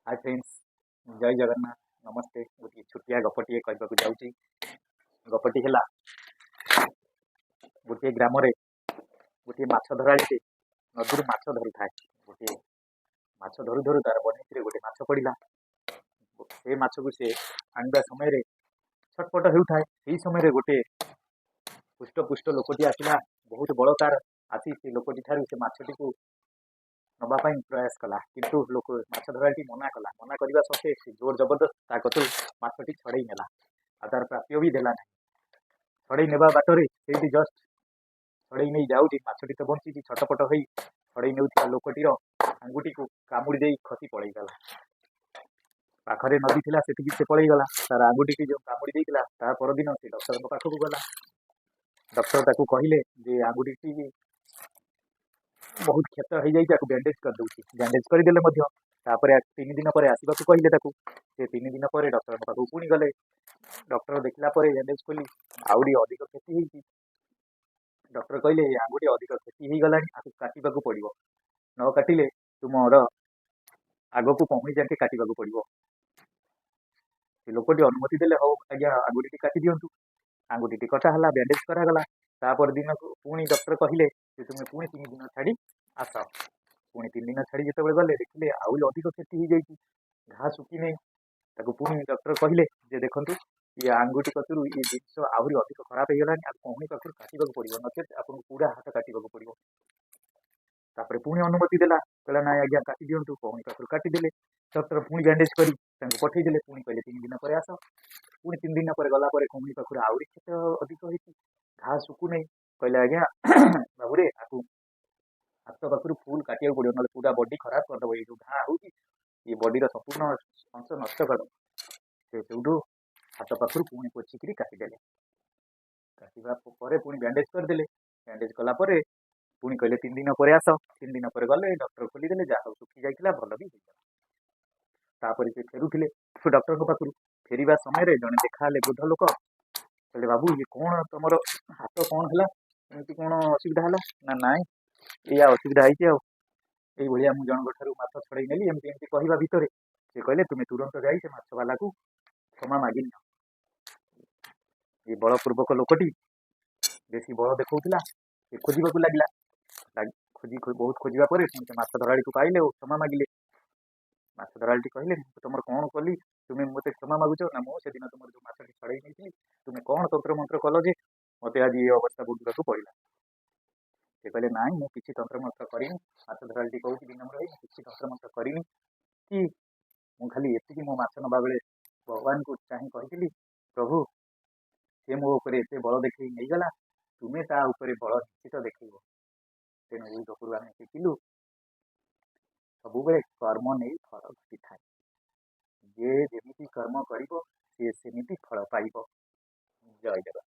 Hi friends, जय जगन्नाथ। नमस्ते। गोटे छुटिया गपटे कहवाक जाऊँगी। गपटी है गोटे ग्राम गोटे माछ धराड़ी नदी माछ धरू थाए। गोटे माछ धरू धरू तार बनी गोटे माछ पड़ा। से माछ को सी आनवा समय छटपट होता है। समय गोटे पुष्ट पुष्ट लोकटी आसला। बहुत बड़कार आसी से लोकटी ठार से माछटी को नवापाई प्रयास कला किंतु लोक माछ धराटी मना कला। मना करने सत्वे से जोर जबरदस्त कतु माछटी छड़े नेला। तार प्राप्य भी देला। छड़े नेबा बाटर से जस्ट छड़े नहीं जाऊँगी माछटी तो बंची छटपट हो छड़े नौता लोकटीर आंगुटी को कामुड़ी दे खसी पलैगला। पाखरे नदी थी से पलैगला। तार आंगुटी की जो कामुड़ी देता ता परदिन से डॉक्टर पाखक गला। डॉक्टर ताकू कहले जे आंगुटी बहुत क्षत हो जाए बैंडेज कर दूसरी। बैंडेज करदे 3 दिन पर आसवा कहले। से 3 दिन पर डॉक्टर पाखक पुणी गले। डॉक्टर देखला बैंडेज खोली आउरी अधिक क्षति होती। डॉक्टर कहले आंगुठी अधिक क्षति हो गला। आपको काटा पड़ो। न काटिले तुमर आग को पहुँच जाके काटा पड़ो। से लोकटी अनुमति देले हो आज्ञा आंगुठी काटी दिंतु। आंगुठी कटाला बैंडेज करागला। तापर दिन को पुणी डॉक्टर कहले तुम्हें पुणी 3 दिन छाड़ी आस। पुणी 3 दिन छाड़ी जो गले देखिले आउरी अधिक क्षति हो जाए। घा सुखी नहीं। पुणी डॉक्टर कहले देखु ये आंगुठी कतरू ये जिस आहरी अधिक खराब हो गला। कहुणी पाखर काटा पड़ो नचे आपको पूरा हाथ काटा पड़ो। तापर पुणी अनुमति देला कहला ना आज्ञा काटी दिंतु। कहुणी पाखर काटिदेले। डॉक्टर पुणी बैंडेज कर पठेदेले। पुणी कहले 3 दिन पर आस। पुणी 3 दिन पर गला कहुणी पाखर आहरी क्षत अधिक होती। घा सुखु नहीं। कहले आज्ञा बाबूरे आपको हाथ पाखर फुल काटा पड़ो ना पूरा बॉडी खराब करदे। ये जो घा हो बॉडी संपूर्ण अंश नष्ट कर से हाथ पाखर पुणी पोचिकी काटिदेले। काटा पुणी बैंडेज करदे। बैंडेज कलापर पुणी कहले 3 दिन पर आस। 3 दिन पर गले डॉक्टर खोलीदे जहाँ सुखी जाता भल भी होगा। से फेरुले डॉक्टर पाखु फेरवा समय जड़े देखा वृद्ध लोक कहले बाबू ये कौन तुम हाथ कौन है एमती कौन असुविधा है ना ना या असुविधा है भाया मुझे जनक ठार माछ छड़े नेली एमती कहवा भितर से कहले तुम्हें तुरंत जाई से माछवाला को क्षमा मागिन। ये बलपूर्वक लोकटी बेसी बल देखा खोजा लगे। खोजी बहुत खोजा पर माछ धराड़ी को पाइले और क्षमा मागिले। माछ धराड़ी कहले तुम कौन कली तुम्हें मत क्षमा मागुच ना मुझे दिन तुम जो माछटी छड़े नहीं तुम्हें कौन तंत्र मंत्र कल जे मत आज ये अवस्था बुझा पड़ा। से कहले ना मुझे तंत्र मंत्र करी। माछ धराड़ी कहूँ विनम्र है किसी तंत्र मंत्र करी कि मुझे खाली ये मो माछ नवा बेले भगवान को चाह कही प्रभु से मो एत बल देख नहीं गला तुम्हें ता बल निश्चित देखेब। तेणु ये गपरू आम शिखिलु सब कर्म नहीं फल घटी थाए। जे जमी कर्म कर सी सेमती फल पाइब। जय जगन्नाथ।